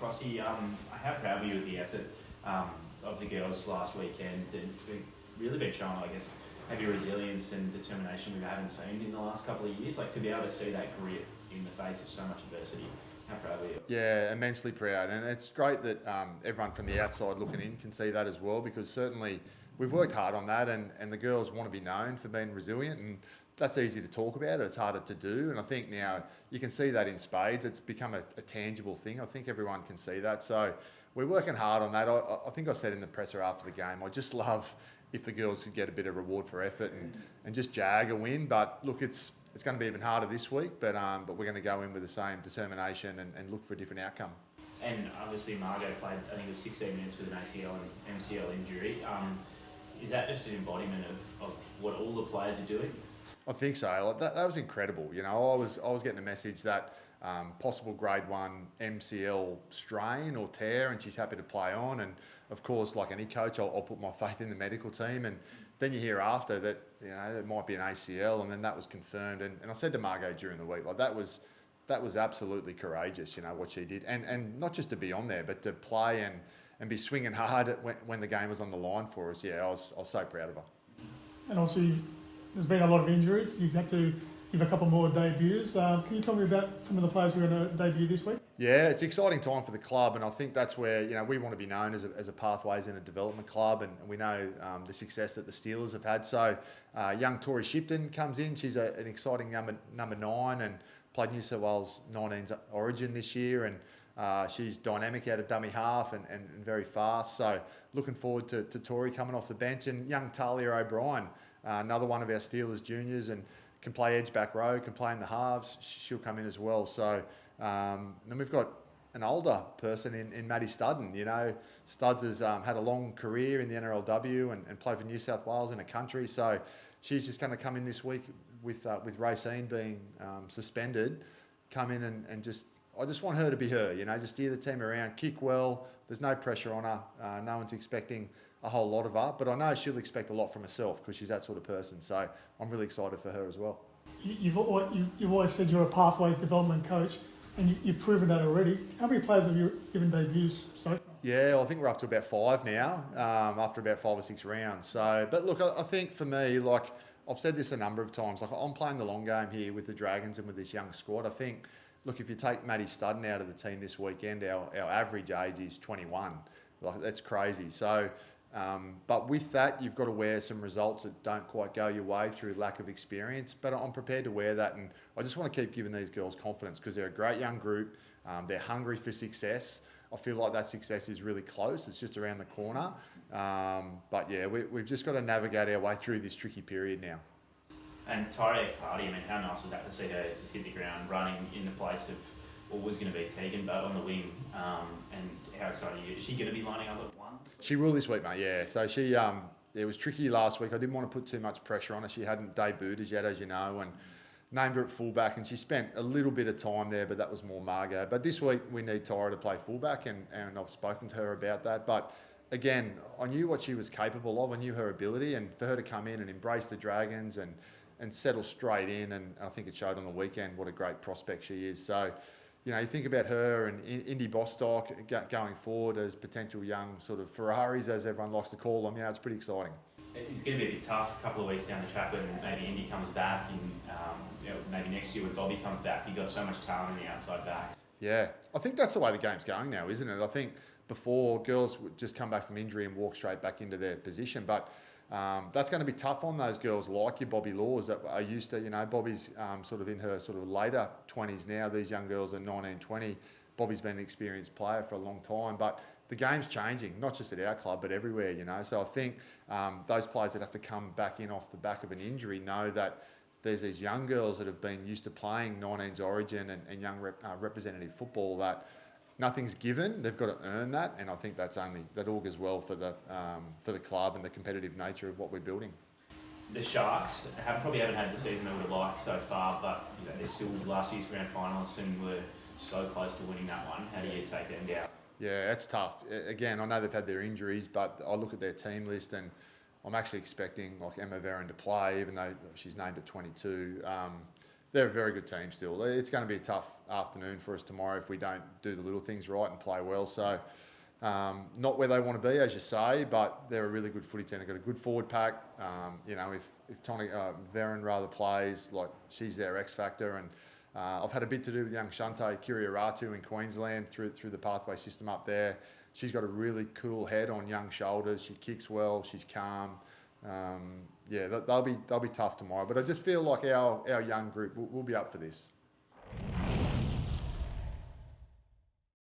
Crossy, how proud were you of the effort of the girls last weekend? And they've really been showing, I guess, maybe resilience and determination we haven't seen in the last couple of years. Like, to be able to see that grit in the face of so much adversity, how proud were you? Yeah, immensely proud. And it's great that everyone from the outside looking in can see that as well, because certainly we've worked hard on that, and the girls want to be known for being resilient, and that's easy to talk about, it's harder to do. And I think now you can see that in spades. It's become a tangible thing. I think everyone can see that. So we're working hard on that. I think I said in the presser after the game, I just love if the girls could get a bit of reward for effort and just jag a win. But look, it's going to be even harder this week, but we're going to go in with the same determination and look for a different outcome. And obviously Margot played, I think it was 16 minutes with an ACL and MCL injury. Is that just an embodiment of what all the players are doing? I think so. That was incredible. You know, I was getting a message that possible grade 1 MCL strain or tear, and she's happy to play on. And of course, like any coach, I'll put my faith in the medical team. And then you hear after that, you know, it might be an ACL, and then that was confirmed. And I said to Margot during the week, like that was absolutely courageous. You know what she did, and not just to be on there, but to play and be swinging hard when the game was on the line for us. Yeah, I was so proud of her. And also, there's been a lot of injuries. You've had to give a couple more debuts. Can you tell me about some of the players who are going to debut this week? Yeah, it's an exciting time for the club, and I think that's where, you know, we want to be known as a pathways in a development club, and we know the success that the Steelers have had. So young Tori Shipton comes in. She's an exciting number 9 and played New South Wales 19's Origin this year, and she's dynamic out of dummy half and very fast. So looking forward to Tori coming off the bench, and young Talia O'Brien, another one of our Steelers juniors, and can play edge back row, can play in the halves. She'll come in as well. So then we've got an older person in Maddie Studden. You know, Studs has had a long career in the NRLW and played for New South Wales in a country. So she's just going to come in this week with Racine being suspended, come in and just, I just want her to be her, you know, just steer the team around, kick well. There's no pressure on her. No one's expecting a whole lot of her, but I know she'll expect a lot from herself because she's that sort of person. So I'm really excited for her as well. You've always said you're a pathways development coach, and you've proven that already. How many players have you given debuts so far? Yeah, I think we're up to about 5 now, after about 5 or 6 rounds. So, but look, I think for me, like I've said this a number of times, like I'm playing the long game here with the Dragons and with this young squad. I think, look, if you take Maddie Studden out of the team this weekend, our average age is 21. Like, that's crazy. So, but with that, you've got to wear some results that don't quite go your way through lack of experience. But I'm prepared to wear that, and I just want to keep giving these girls confidence because they're a great young group. They're hungry for success. I feel like that success is really close. It's just around the corner. But yeah, we've just got to navigate our way through this tricky period now. And Tyreek Party, I mean, how nice was that to see her just hit the ground running in the place of what was going to be Tegan, but on the wing. And how excited are you? Is she going to be lining up at 1? She will this week, mate, yeah. So she, it was tricky last week. I didn't want to put too much pressure on her. She hadn't debuted as yet, as you know, and named her at fullback, and she spent a little bit of time there, but that was more Margot. But this week we need Tyra to play fullback, and I've spoken to her about that. But again, I knew what she was capable of. I knew her ability, and for her to come in and embrace the Dragons and settle straight in, and I think it showed on the weekend what a great prospect she is. So, you know, you think about her and Indy Bostock going forward as potential young sort of Ferraris, as everyone likes to call them. Yeah, it's pretty exciting. It's going to be a bit tough a couple of weeks down the track when maybe Indy comes back, and you know, maybe next year when Bobby comes back. You've got so much talent in the outside backs. Yeah, I think that's the way the game's going now, isn't it? I think before girls would just come back from injury and walk straight back into their position, but that's going to be tough on those girls like your Bobby Laws that are used to, you know, Bobby's sort of in her sort of later 20s now. These young girls are 19, 20. Bobby's been an experienced player for a long time, but the game's changing, not just at our club, but everywhere, you know. So I think those players that have to come back in off the back of an injury know that there's these young girls that have been used to playing 19's Origin and young representative football that nothing's given. They've got to earn that, and I think that augurs well for the club and the competitive nature of what we're building. The Sharks probably haven't had the season they would have liked so far, but you know, they're still last year's grand finalists and were so close to winning that one. How do you take them down? Yeah, it's tough. Again, I know they've had their injuries, but I look at their team list and I'm actually expecting like Emma Veron to play, even though she's named at 22. They're a very good team still. It's going to be a tough afternoon for us tomorrow if we don't do the little things right and play well. So, not where they want to be, as you say, but they're a really good footy team. They've got a good forward pack. If Tony Varen rather plays, like she's their X factor, and I've had a bit to do with young Shante Kiriaratu in Queensland through the pathway system up there. She's got a really cool head on young shoulders. She kicks well. She's calm. They'll be tough tomorrow. But I just feel like our young group will be up for this.